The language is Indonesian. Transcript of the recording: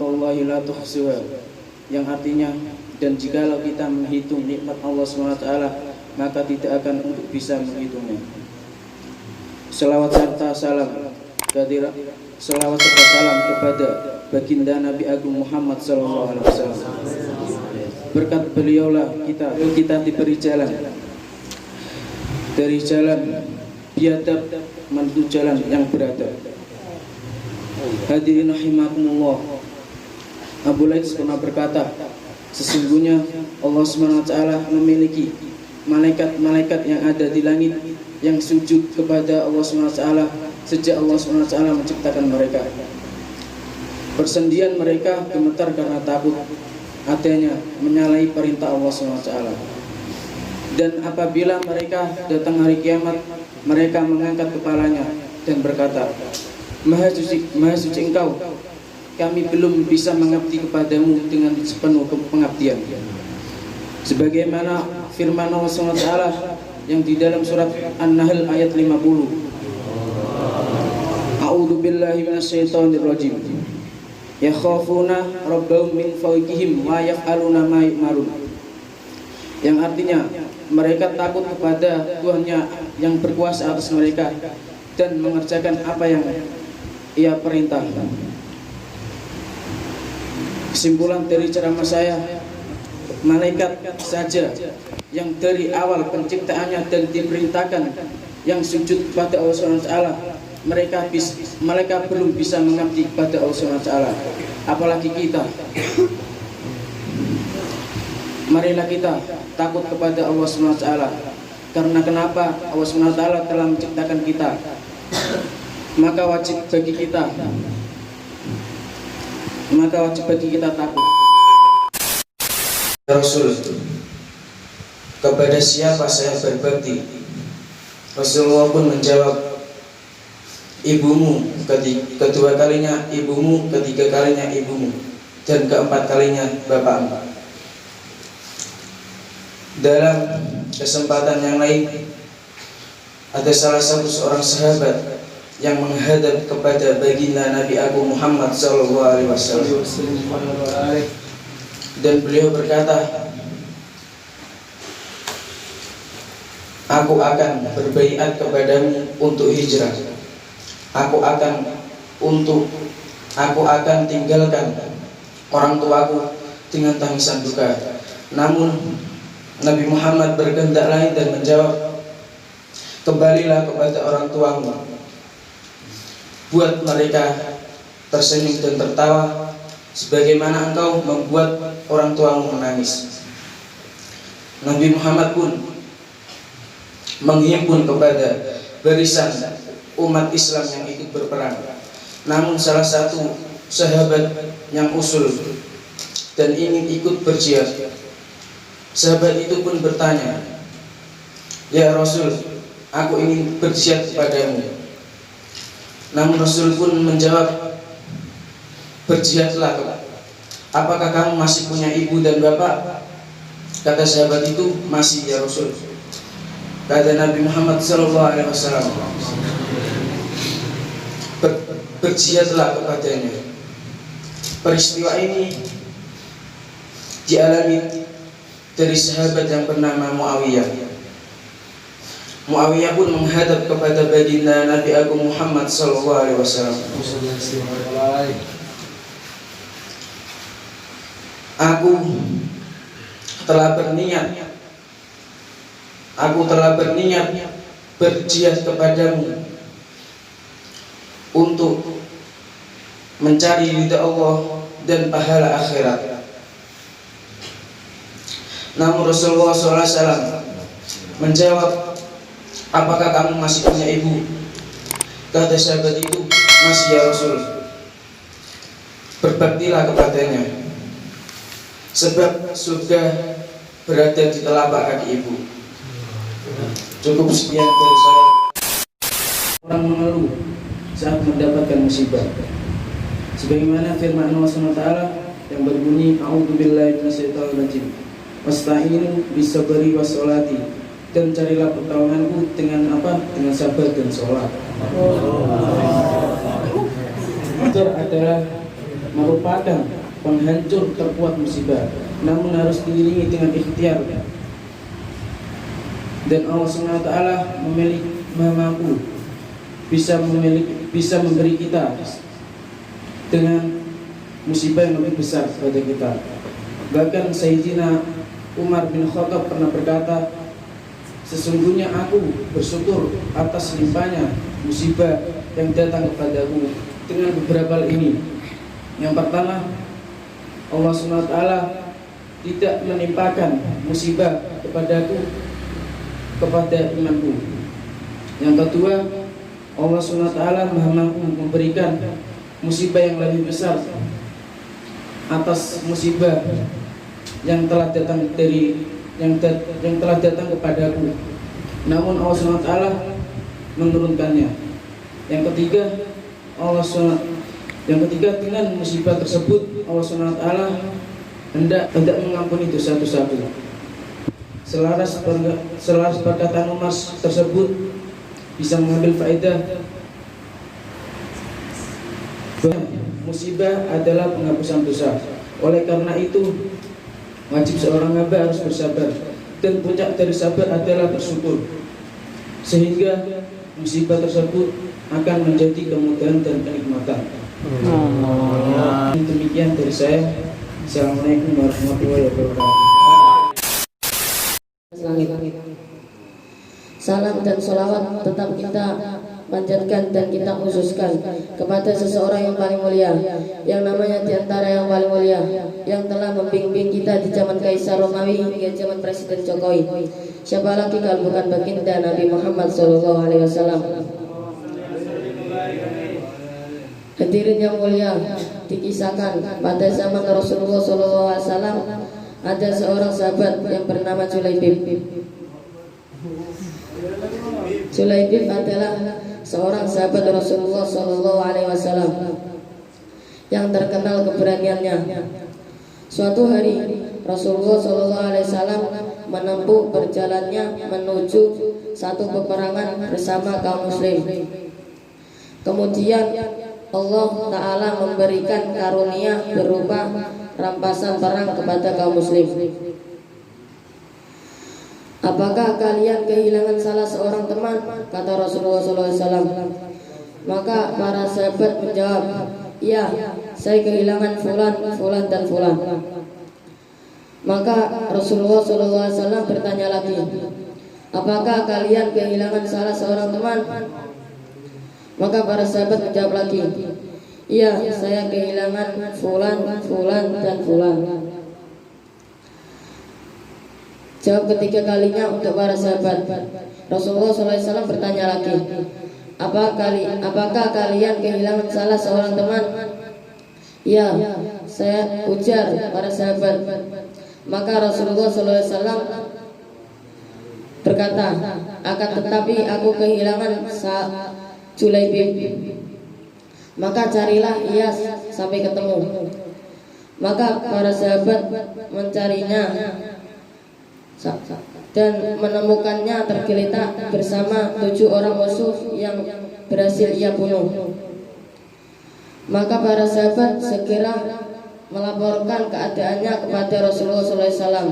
ni'matallahi la tuhsuha, yang artinya dan jikalau kita menghitung nikmat Allah SWT maka tidak akan untuk bisa menghitungnya. Selawat serta salam kepada baginda Nabi Agung Muhammad SAW. Berkat beliaulah kita diberi jalan dari jalan biadab menuju jalan yang beradab. Hadirin rahimakumullah, Abu Laits pernah berkata, sesungguhnya Allah SWT memiliki malaikat-malaikat yang ada di langit yang sujud kepada Allah SWT sejak Allah SWT menciptakan mereka. Persendian mereka gemetar karena takut adanya menyalahi perintah Allah SWT. Dan apabila mereka datang hari kiamat, mereka mengangkat kepalanya dan berkata, Maha suci Engkau, kami belum bisa mengabdi kepadamu dengan sepenuh pengabdian. Sebagaimana firman Allah SWT yang di dalam surat An-Nahl ayat 50. A'udzu billahi minasyaitonir rajim. Yakhafuna rabbahum min fawqihim wa yaf'aluna ma yu'marun. Yang artinya mereka takut kepada Tuhannya yang berkuasa atas mereka dan mengerjakan apa yang Ia perintahkan. Kesimpulan dari ceramah saya, malaikat saja yang dari awal penciptaannya dan diperintahkan yang sujud kepada Allah SWT, mereka belum bisa mengabdi kepada Allah SWT, apalagi kita. Marilah kita takut kepada Allah SWT. Karena kenapa? Allah SWT telah menciptakan kita, maka wajib bagi kita takut. Rasul, kepada siapa saya berbakti? Rasulullah pun menjawab, ibumu, kedua kalinya ibumu, ketiga kalinya ibumu, dan keempat kalinya bapakmu. Dalam kesempatan yang lain, ada salah satu seorang sahabat yang menghadap kepada baginda Nabi Agung Muhammad SAW, dan beliau berkata, aku akan berbaiat kepadamu untuk hijrah. Aku akan tinggalkan orang tuaku dengan tangisan duka. Namun Nabi Muhammad berkehendak lain dan menjawab, kembalilah kepada orang tuamu, buat mereka tersenyum dan tertawa sebagaimana engkau membuat orang tuamu menangis. Nabi Muhammad pun menghimpun kepada barisan umat Islam yang ikut berperang. Namun salah satu sahabat yang usul dan ingin ikut berjihad, sahabat itu pun bertanya, ya Rasul, aku ingin berjihad kepadamu. Namun Rasul pun menjawab, berjihadlah. Apakah kamu masih punya ibu dan bapak? Kata sahabat itu, masih ya Rasul. Kata Nabi Muhammad SAW, berjihadlah kepadanya. Peristiwa ini dialami dari sahabat yang bernama Muawiyah. Muawiyah pun menghadap kepada baginda Nabi Agung Muhammad SAW. Aku telah berniat berjihad kepadamu untuk mencari ridha Allah dan pahala akhirat. Namun Rasulullah SAW menjawab, apakah kamu masih punya ibu? Kata sahabat itu, masih ya Rasul. Berbaktilah kepadanya, sebab surga berada di telapak kaki ibu. Cukup sekian dari saya. Orang mengeluh saat mendapatkan musibah, sebagaimana firman Allah SWT yang berbunyi, A'udzu billahi minasyaitonir rajim, wasta'inu bis-sabri was-sholati, dan carilah pertolonganku dengan apa? Dengan sabar dan sholat. Itu adalah merupakan penghancur terkuat musibah, namun harus diiringi dengan ikhtiar. Dan Allah SWT mampu bisa memberi kita dengan musibah yang lebih besar pada kita. Bahkan Sayyidina Umar bin Khattab pernah berkata, sesungguhnya aku bersyukur atas limpahnya musibah yang datang kepadaku dengan beberapa hal ini. Yang pertama, Allah SWT tidak menimpakan musibah kepada imanku. Yang kedua, Allah SWT mampu memberikan musibah yang lebih besar atas musibah yang telah datang kepadaku, namun Allah SWT menurunkannya. Yang ketiga, dengan musibah tersebut Allah SWT hendak mengampuni dosa-dosaku. Selaras perkataan Umar tersebut bisa mengambil faedah bahwa musibah adalah penghapusan dosa. Oleh karena itu, wajib seorang hamba harus bersabar, dan puncak dari sabar adalah bersyukur, sehingga musibah tersebut akan menjadi kemudahan dan kenikmatan. Demikian dari saya. Assalamualaikum warahmatullahi wabarakatuh. Salam dan sholawat tetap kita panjatkan dan kita khususkan kepada seseorang yang paling mulia, yang namanya diantara yang paling mulia, yang telah membimbing kita di zaman Kaisar Romawi hingga zaman Presiden Jokowi. Siapa lagi kalau bukan baginda Nabi Muhammad SAW. Hadirin yang mulia, dikisahkan pada zaman Rasulullah SAW ada seorang sahabat yang bernama Julaibib. Julaibib adalah seorang sahabat Rasulullah SAW yang terkenal keberaniannya. Suatu hari Rasulullah SAW menempuh perjalanannya menuju satu peperangan bersama kaum muslim. Kemudian Allah Ta'ala memberikan karunia berupa rampasan perang kepada kaum muslim. Apakah kalian kehilangan salah seorang teman? Kata Rasulullah SAW. Maka para sahabat menjawab, ya, saya kehilangan fulan dan fulan. Maka Rasulullah SAW bertanya lagi, apakah kalian kehilangan salah seorang teman? Maka para sahabat menjawab lagi, iya, saya kehilangan fulan dan fulan. Jawab ketiga kalinya untuk para sahabat. Rasulullah SAW bertanya lagi, apakah kalian kehilangan salah seorang teman? Ya, saya ujar para sahabat. Maka Rasulullah SAW berkata, akan tetapi aku kehilangan Julaibib. Maka carilah ia sampai ketemu. Maka para sahabat mencarinya dan menemukannya tergeletak bersama 7 orang musuh yang berhasil ia bunuh. Maka para sahabat segera melaporkan keadaannya kepada Rasulullah SAW.